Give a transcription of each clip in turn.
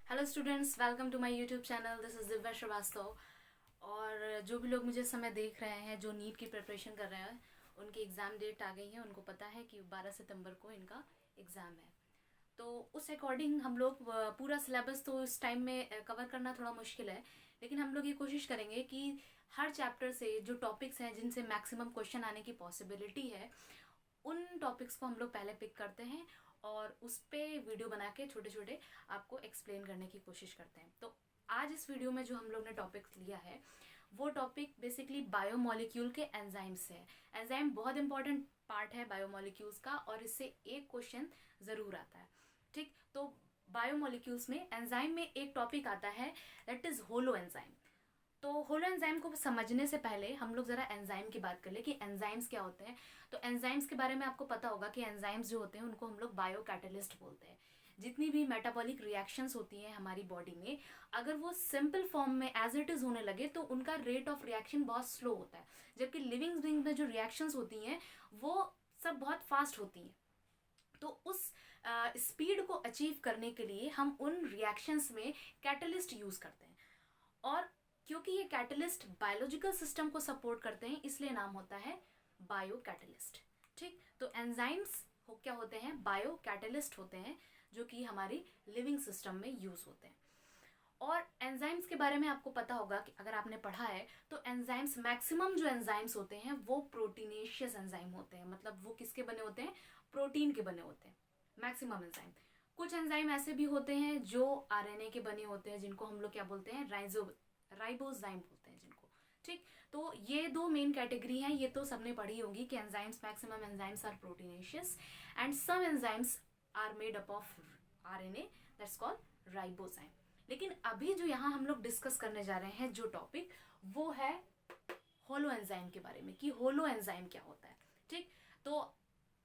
Hello students, welcome to my YouTube channel. This is Divya Srivastava. और जो भी लोग मुझे इस समय देख रहे हैं, जो नीट की प्रिपरेशन कर रहे हैं, उनकी एग्ज़ाम डेट आ गई है। उनको पता है कि 12 सितंबर को इनका एग्ज़ाम है। तो उस अकॉर्डिंग हम लोग पूरा सिलेबस तो इस टाइम में कवर करना थोड़ा मुश्किल है, लेकिन हम लोग ये कोशिश करेंगे कि हर चैप्टर से जो टॉपिक्स हैं जिनसे मैक्सिमम क्वेश्चन आने की पॉसिबिलिटी है, उन टॉपिक्स को हम लोग पहले पिक करते हैं और उस पर वीडियो बना के छोटे छोटे आपको एक्सप्लेन करने की कोशिश करते हैं। तो आज इस वीडियो में जो हम लोग ने टॉपिक लिया है, वो टॉपिक बेसिकली बायोमोलिक्यूल के एंजाइम्स है। एंजाइम बहुत इंपॉर्टेंट पार्ट है बायोमोलिक्यूल्स का, और इससे एक क्वेश्चन ज़रूर आता है। ठीक, तो बायोमोलिक्यूल्स में एंजाइम में एक टॉपिक आता है, दैट इज़ होलो एंजाइम। तो होलो एंजाइम को समझने से पहले हम लोग ज़रा एंजाइम की बात कर ले कि एंजाइम्स क्या होते हैं। तो एंजाइम्स के बारे में आपको पता होगा कि एंजाइम्स जो होते हैं उनको हम लोग बायो कैटलिस्ट बोलते हैं। जितनी भी मेटाबॉलिक रिएक्शंस होती हैं हमारी बॉडी में, अगर वो सिंपल फॉर्म में एज इट इज़ होने लगे तो उनका रेट ऑफ रिएक्शन बहुत स्लो होता है, जबकि लिविंग बीइंग में जो रिएक्शंस होती हैं वो सब बहुत फास्ट होती हैं। तो उस स्पीड को अचीव करने के लिए हम उन रिएक्शंस में कैटलिस्ट यूज़ करते हैं। और क्योंकि ये कैटलिस्ट बायोलॉजिकल सिस्टम को सपोर्ट करते हैं, इसलिए नाम होता है बायो कैटलिस्ट। ठीक, तो एंजाइम्स क्या होते हैं? बायो कैटलिस्ट होते हैं, जो कि हमारी लिविंग सिस्टम में यूज होते हैं। और एंजाइम्स के बारे में आपको पता होगा कि अगर आपने पढ़ा है तो एंजाइम्स, मैक्सिमम जो एंजाइम्स होते हैं वो प्रोटीनेशियस एंजाइम होते हैं। मतलब वो किसके बने होते हैं? प्रोटीन के बने होते हैं मैक्सिमम एंजाइम। कुछ एंजाइम ऐसे भी होते हैं जो आरएनए के बने होते हैं, जिनको हम लोग क्या बोलते हैं? राइबोजाइम बोलते हैं जिनको। ठीक, तो ये दो मेन कैटेगरी हैं। ये तो सबने पढ़ी होगी कि enzymes, maximum enzymes are proteinaceous and some enzymes are made up of RNA, that's called ribozyme. लेकिन अभी जो यहाँ हम लोग डिस्कस करने जा रहे हैं जो टॉपिक, वो है होलो एंजाइम के बारे में, कि होलो एंजाइम क्या होता है। ठीक, तो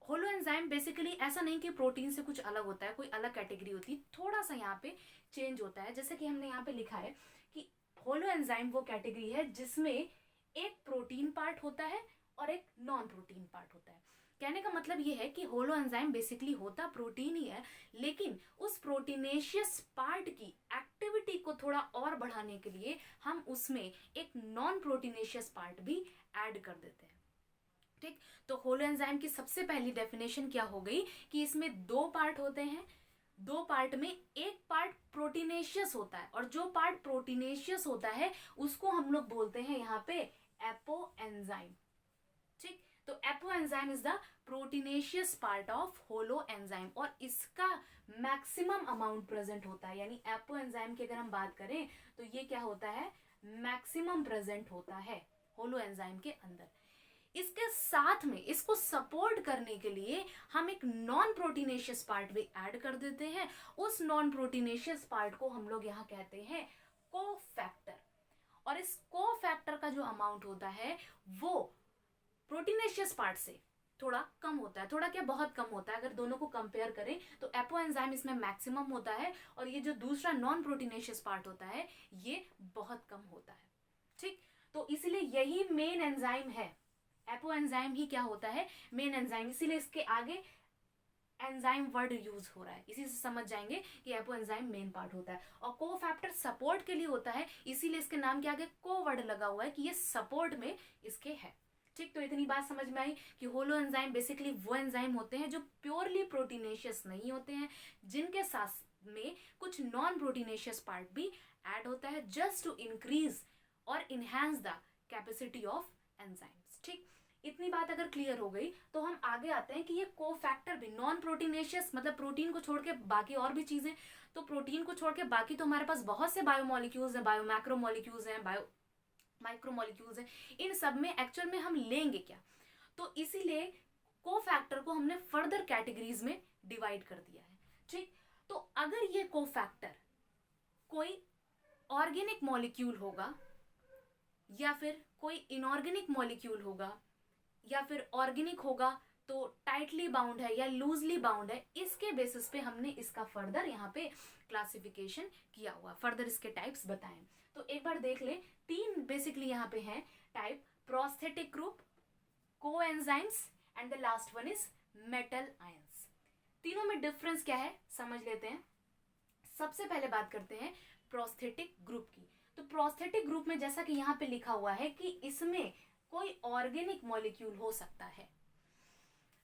होलो एंजाइम बेसिकली ऐसा नहीं कि प्रोटीन से कुछ अलग होता है, कोई अलग कैटेगरी होती है, थोड़ा सा यहाँ पे चेंज होता है। जैसे कि हमने यहाँ पे लिखा है कि होलो एंजाइम वो कैटेगरी है जिसमें एक प्रोटीन पार्ट होता है और एक नॉन प्रोटीन पार्ट होता है। कहने का मतलब ये है कि होलो एंजाइम बेसिकली होता प्रोटीन ही है, लेकिन उस प्रोटीनेशियस पार्ट की एक्टिविटी को थोड़ा और बढ़ाने के लिए हम उसमें एक नॉन प्रोटीनेशियस पार्ट भी ऐड कर देते हैं। ठीक, तो होलो एंजाइम की सबसे पहली डेफिनेशन क्या हो गई कि इसमें दो पार्ट होते हैं। दो पार्ट में एक पार्ट प्रोटीनेशियस होता है, और जो पार्ट प्रोटीनेशियस होता है उसको हम लोग बोलते हैं यहाँ पे एपो एंजाइम। ठीक, तो apo enzyme is the proteinaceous part of holo enzyme, और इसका मैक्सिमम अमाउंट प्रेजेंट होता है। यानी एपो एंजाइम की अगर हम बात करें तो ये क्या होता है? मैक्सिमम प्रेजेंट होता है होलो एंजाइम के अंदर। इसके साथ में इसको सपोर्ट करने के लिए हम एक नॉन प्रोटीनेशियस पार्ट भी ऐड कर देते हैं। उस नॉन प्रोटीनेशियस पार्ट को हम लोग यहाँ कहते हैं कोफैक्टर। और इस कोफैक्टर का जो अमाउंट होता है वो प्रोटीनेशियस पार्ट से थोड़ा कम होता है। थोड़ा क्या, बहुत कम होता है। अगर दोनों को कंपेयर करें तो एपो एंजाइम इसमें मैक्सिमम होता है, और ये जो दूसरा नॉन प्रोटीनेशियस पार्ट होता है ये बहुत कम होता है। ठीक, तो इसलिए यही मेन एंजाइम है। एपो एंजाइम ही क्या होता है? Main enzyme. इसीलिए इसके आगे एंजाइम वर्ड यूज हो रहा है, इसी से समझ जाएंगे कि एपो एंजाइम मेन पार्ट होता है। और कोफैक्टर सपोर्ट के लिए होता है, इसीलिए इसके नाम के आगे को वर्ड लगा हुआ है कि ये सपोर्ट में इसके है। ठीक, तो इतनी बात समझ में आई कि होलो एंजाइम बेसिकली वो एंजाइम होते हैं जो प्योरली प्रोटीनेशियस नहीं होते हैं, जिनके साथ में कुछ नॉन प्रोटीनेशियस पार्ट भी ऐड होता है, जस्ट टू इंक्रीज और enhance the capacity of enzymes. ठीक, इतनी बात अगर क्लियर हो गई तो हम आगे आते हैं कि ये कोफैक्टर भी नॉन प्रोटीनेशियस, मतलब प्रोटीन को छोड़ के बाकी और भी चीजें। तो प्रोटीन को छोड़ के बाकी तो हमारे पास बहुत से बायोमोलिक्यूल्स हैं, बायो मैक्रोमोलिक्यूल्स हैं, बायो माइक्रोमोलिक्यूल्स हैं। इन सब में एक्चुअल में हम लेंगे क्या? तो इसीलिए कोफैक्टर को हमने फर्दर कैटेगरीज में डिवाइड कर दिया है। ठीक, तो अगर ये कोफैक्टर कोई ऑर्गेनिक मॉलिक्यूल होगा, या फिर कोई इनऑर्गेनिक मॉलिक्यूल होगा, या फिर ऑर्गेनिक होगा तो टाइटली बाउंड है या लूजली बाउंड है, इसके बेसिस पे हमने इसका फर्दर यहाँ पे क्लासिफिकेशन किया हुआ, फर्दर इसके टाइप्स बताएं। तो एक बार देख ले, तीन बेसिकली यहाँ पे हैं type: prosthetic group, coenzymes and the last one is metal ions. तीनों में डिफरेंस क्या है समझ लेते हैं। सबसे पहले बात करते हैं प्रोस्थेटिक ग्रुप की। तो प्रोस्थेटिक ग्रुप में जैसा कि यहाँ पे लिखा हुआ है कि इसमें कोई ऑर्गेनिक मॉलिक्यूल हो सकता है।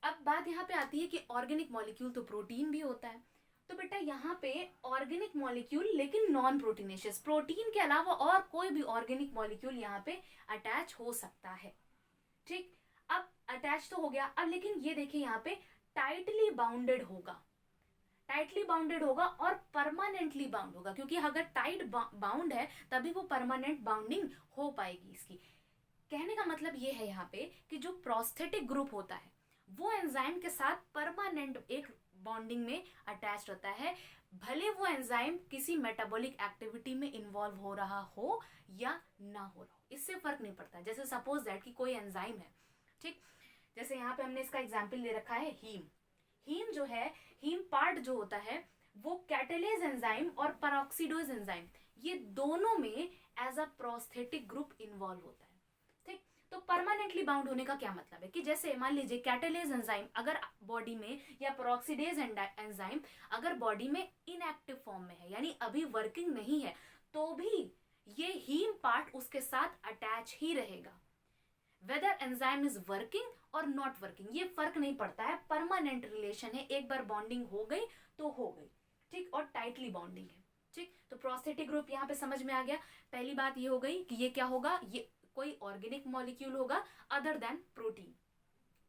अब बात यहाँ पे आती है कि ऑर्गेनिक मॉलिक्यूल तो प्रोटीन भी होता है। तो बेटा यहाँ पे ऑर्गेनिक मॉलिक्यूल लेकिन नॉन प्रोटीनेशियस, प्रोटीन के अलावा और कोई भी ऑर्गेनिक मॉलिक्यूल यहाँ पे अटैच हो सकता है। ठीक, अब अटैच तो हो गया। अब लेकिन ये देखिए यहाँ पे टाइटली बाउंडेड होगा, टाइटली बाउंडेड होगा और परमानेंटली बाउंड होगा, क्योंकि अगर टाइट बाउंड है तभी वो परमानेंट बाउंडिंग हो पाएगी इसकी। कहने का मतलब ये है यहाँ पे कि जो प्रोस्थेटिक ग्रुप होता है वो एंजाइम के साथ परमानेंट एक बॉन्डिंग में अटैच रहता है, भले वो एंजाइम किसी मेटाबॉलिक एक्टिविटी में इन्वॉल्व हो रहा हो या ना हो रहा हो, इससे फर्क नहीं पड़ता। जैसे सपोज दैट कि कोई एंजाइम है, ठीक, जैसे यहाँ पे हमने इसका एग्जाम्पल ले रखा है हीम। हीम जो है, हीम पार्ट जो होता है वो कैटालेज एंजाइम और पेरोक्सिडेज एंजाइम, ये दोनों में as a prosthetic group involve होता है। ठीक, तो परमानेंटली बाउंड होने का क्या मतलब है कि जैसे मान लीजिए कैटालेज एंजाइम अगर बॉडी में या पेरोक्सिडेज एंजाइम अगर बॉडी में इनएक्टिव फॉर्म में है, यानी अभी वर्किंग नहीं है, तो भी ये हीम पार्ट उसके साथ अटैच ही रहेगा। वेदर एंजाइम इज वर्किंग और नॉट वर्किंग ये फर्क नहीं पड़ता है, परमानेंट रिलेशन है, एक बार बॉन्डिंग हो गई तो हो गई। ठीक, और टाइटली बॉन्डिंग है। ठीक, तो प्रोस्थेटिक ग्रुप यहाँ पे समझ में आ गया। पहली बात ये हो गई कि ये क्या होगा, ये कोई ऑर्गेनिक मॉलिक्यूल होगा अदर देन प्रोटीन।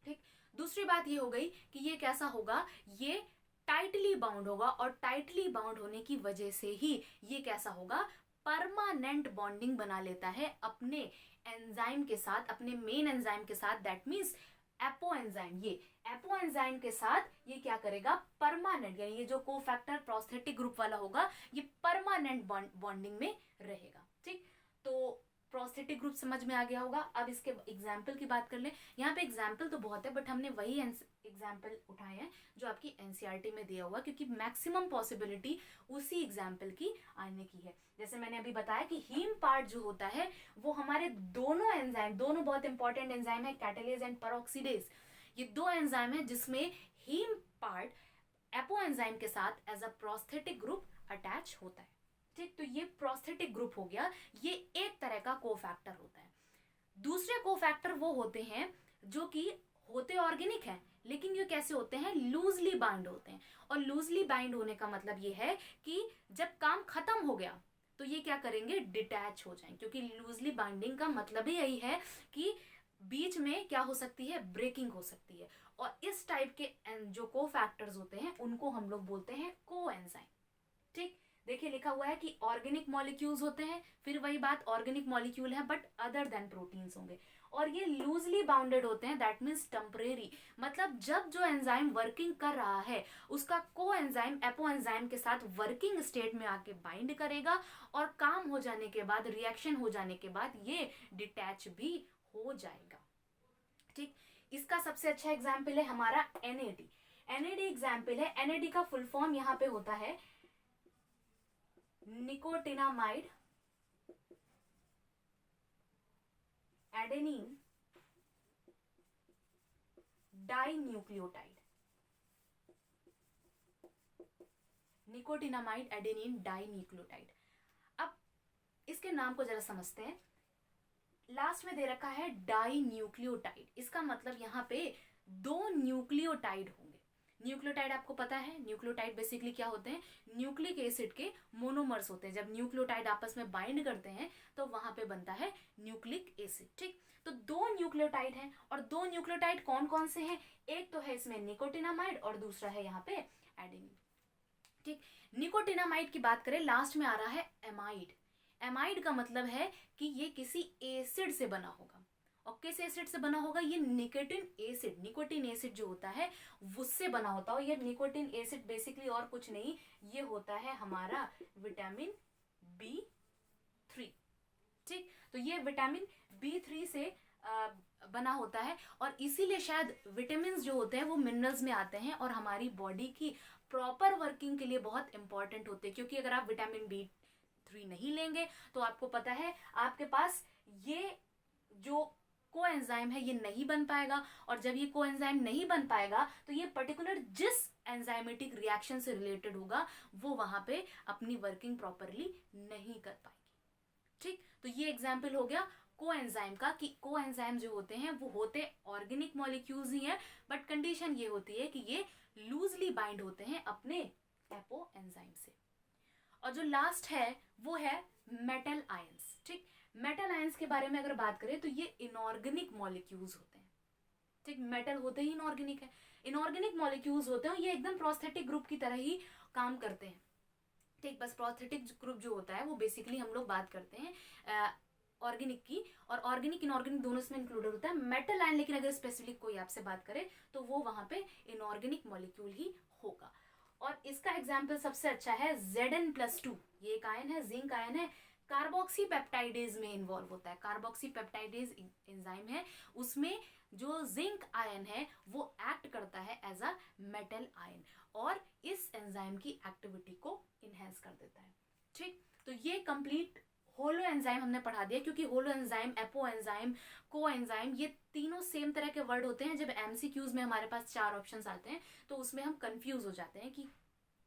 ठीक, दूसरी बात ये हो गई कि ये कैसा होगा, ये टाइटली बाउंड होगा और टाइटली बाउंड होने की वजह से ही ये कैसा होगा, परमानेंट बॉन्डिंग बना लेता है अपने एंजाइम के साथ, अपने मेन एंजाइम के साथ, दैट मीन्स एपो एंजाइम। ये एपो एंजाइम के साथ ये क्या करेगा, परमानेंट, यानी ये जो कोफैक्टर प्रोस्थेटिक ग्रुप वाला होगा ये परमानेंट बॉन्डिंग में रहेगा। ठीक, तो प्रोस्थेटिक ग्रुप समझ में आ गया होगा। अब इसके एग्जाम्पल की बात कर ले। यहाँ पे एग्जाम्पल तो बहुत है बट हमने वही एग्जाम्पल उठाए हैं जो आपकी एनसीईआरटी में दिया हुआ, क्योंकि मैक्सिमम पॉसिबिलिटी उसी एग्जाम्पल की आने की है। जैसे मैंने अभी बताया कि हीम पार्ट जो होता है वो हमारे दोनों एंजाइम, दोनों बहुत इंपॉर्टेंट एंजाइम है, कैटालेज एंड पेरोक्सिडेज, ये दो एंजाइम है जिसमें हीम पार्ट एपो एंजाइम के साथ as a prosthetic group attach होता है। ठीक, तो ये प्रोस्थेटिक ग्रुप हो गया, ये एक तरह का कोफैक्टर होता है। दूसरे कोफैक्टर वो होते हैं जो कि होते ऑर्गेनिक हैं, लेकिन ये कैसे होते हैं, लूजली बाइंड होते हैं। और लूजली बाइंड होने का मतलब ये है कि जब काम खत्म हो गया तो ये क्या करेंगे, डिटैच हो जाएंगे, क्योंकि लूजली बाइंडिंग का मतलब ही यही है कि बीच में क्या हो सकती है, ब्रेकिंग हो सकती है। और इस टाइप के जो कोफैक्टर्स होते हैं उनको हम लोग बोलते हैं कोएंजाइम। ठीक, देखिए लिखा हुआ है कि ऑर्गेनिक मॉलिक्यूल्स होते हैं, फिर वही बात, ऑर्गेनिक मॉलिक्यूल है बट अदर देन प्रोटीन्स होंगे, और ये लूजली बाउंडेड होते हैं, दैट मीन्स टेम्परेरी, मतलब जब जो एंजाइम वर्किंग कर रहा है उसका को एंजाइम एपो एंजाइम के साथ वर्किंग स्टेट में आके बाइंड करेगा और काम हो जाने के बाद, रिएक्शन हो जाने के बाद ये डिटैच भी हो जाएगा। ठीक, इसका सबसे अच्छा एग्जाम्पल है हमारा एनएडी। एनएडी एग्जाम्पल है, एनएडी का फुल फॉर्म यहाँ पे होता है nicotinamide adenine dinucleotide. Nicotinamide adenine dinucleotide. अब इसके नाम को जरा समझते हैं। लास्ट में दे रखा है डाइन्यूक्लियोटाइड, इसका मतलब यहाँ पे दो न्यूक्लियोटाइड होंगे। न्यूक्लियोटाइड आपको पता है, न्यूक्लियोटाइड बेसिकली क्या होते हैं, न्यूक्लिक एसिड के मोनोमर्स होते हैं। जब न्यूक्लियोटाइड आपस में बाइंड करते हैं तो वहां पे बनता है न्यूक्लिक एसिड। ठीक, तो दो न्यूक्लियोटाइड हैं, और दो न्यूक्लियोटाइड कौन कौन से हैं, एक तो है इसमें निकोटिनामाइड और दूसरा है यहाँ पे एडेनिन। ठीक, निकोटिनामाइड की बात करें, लास्ट में आ रहा है एमाइड। एमाइड का मतलब है कि ये किसी एसिड से बना होगा, और किस एसिड से बना होगा, ये निकोटिन एसिड, निकोटिन एसिड जो होता है उससे बना होता है। ये निकोटिन एसिड बेसिकली और कुछ नहीं, ये होता है हमारा विटामिन B3। ठीक, तो ये विटामिन B3 से बना होता है, और इसीलिए शायद विटामिन जो होते हैं वो मिनरल्स में आते हैं और हमारी बॉडी की प्रॉपर वर्किंग के लिए बहुत इंपॉर्टेंट होते हैं। क्योंकि अगर आप विटामिन B3 नहीं लेंगे तो आपको पता है आपके पास ये जो कोएंजाइम है ये नहीं बन पाएगा, और जब ये कोएंजाइम नहीं बन पाएगा तो ये पर्टिकुलर जिस एंजाइमेटिक रिएक्शन से रिलेटेड होगा वो वहां पे अपनी वर्किंग प्रॉपरली नहीं कर पाएगी। ठीक, तो ये एग्जाम्पल हो गया कोएंजाइम का, कि कोएंजाइम जो होते हैं वो होते ऑर्गेनिक मॉलिक्यूल्स ही हैं, बट कंडीशन ये होती है कि ये लूजली बाइंड होते हैं अपने एपो एंजाइम से। और जो लास्ट है वो है मेटल आयंस। ठीक, मेटल आयंस के बारे में अगर बात करें तो ये इनऑर्गेनिक मॉलिक्यूल्स होते हैं। ठीक, मेटल होते ही इनऑर्गेनिक है, इनऑर्गेनिक मॉलिक्यूल्स होते हैं, ये एकदम प्रोस्थेटिक ग्रुप की तरह ही काम करते हैं। ठीक, बस प्रोस्थेटिक ग्रुप जो होता है वो बेसिकली हम लोग बात करते हैं ऑर्गेनिक की, और ऑर्गेनिक इनऑर्गेनिक दोनों इसमें इंक्लूडेड होता है। मेटल आयन लेकिन अगर स्पेसिफिक कोई आपसे बात करे तो वो वहां पे इनऑर्गेनिक मॉलिक्यूल ही होगा। और इसका एग्जाम्पल सबसे अच्छा है Zn+2, ये एक आयन है, जिंक आयन है, कार्बोक्सी पेप्टाइडेज में इन्वॉल्व होता है। कार्बोक्सी पेप्टाइडेज एंजाइम है, उसमें जो जिंक आयन है वो एक्ट करता है एज अ मेटल आयन, और इस एंजाइम की एक्टिविटी को इनहेंस कर देता है। ठीक, तो ये कंप्लीट होलो एंजाइम हमने पढ़ा दिया, क्योंकि होलो एंजाइम, एपो एंजाइम, को एंजाइम, ये तीनों सेम तरह के वर्ड होते हैं। जब एमसीक्यूज में हमारे पास 4 ऑप्शंस आते हैं तो उसमें हम कंफ्यूज हो जाते हैं कि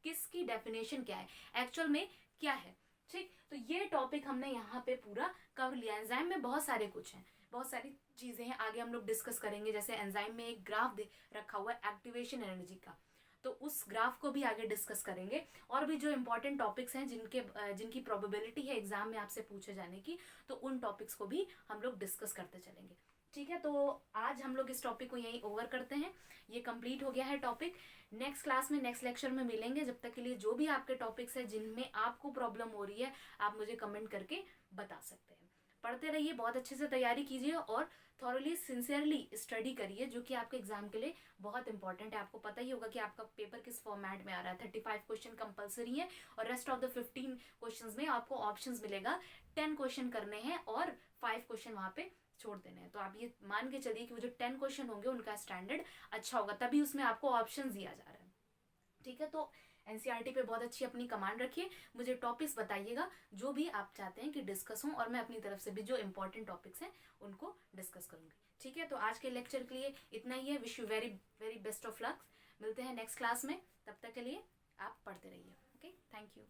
किसकी डेफिनेशन क्या है, एक्चुअल में क्या है। ठीक, तो ये टॉपिक हमने यहाँ पे पूरा कवर लिया। एंजाइम में बहुत सारे कुछ हैं, बहुत सारी चीजें हैं, आगे हम लोग डिस्कस करेंगे। जैसे एंजाइम में एक ग्राफ रखा हुआ है एक्टिवेशन एनर्जी का, तो उस ग्राफ को भी आगे डिस्कस करेंगे। और भी जो इंपॉर्टेंट टॉपिक्स हैं जिनकी प्रोबेबिलिटी है एग्जाम में आपसे पूछे जाने की, तो उन टॉपिक्स को भी हम लोग डिस्कस करते चलेंगे। ठीक है, तो आज हम लोग इस टॉपिक को यहीं ओवर करते हैं। ये कंप्लीट हो गया है टॉपिक। नेक्स्ट क्लास में, नेक्स्ट लेक्चर में मिलेंगे। जब तक के लिए जो भी आपके टॉपिक्स है जिनमें आपको प्रॉब्लम हो रही है, आप मुझे कमेंट करके बता सकते हैं। पढ़ते रहिए, बहुत अच्छे से तैयारी कीजिए और थॉरली सिंसियरली स्टडी करिए, जो कि आपके एग्जाम के लिए बहुत इंपॉर्टेंट है। आपको पता ही होगा कि आपका पेपर किस फॉर्मेट में आ रहा है। 35 क्वेश्चन कंपलसरी है, और रेस्ट ऑफ द 15 क्वेश्चंस में आपको ऑप्शंस मिलेगा। 10 क्वेश्चन करने हैं और 5 क्वेश्चन वहां पे छोड़ देने हैं। तो आप ये मान के चलिए कि वो जो 10 क्वेश्चन होंगे उनका स्टैंडर्ड अच्छा होगा, तभी उसमें आपको ऑप्शन दिया जा रहा है। ठीक है, तो एनसीईआरटी पे बहुत अच्छी अपनी कमांड रखिए। मुझे टॉपिक्स बताइएगा जो भी आप चाहते हैं कि डिस्कस हो, और मैं अपनी तरफ से भी जो इंपॉर्टेंट टॉपिक्स हैं उनको डिस्कस करूंगी। ठीक है, तो आज के लेक्चर के लिए इतना ही है। Wish you very very best of luck. मिलते हैं नेक्स्ट क्लास में, तब तक के लिए आप पढ़ते रहिए। Okay, thank you.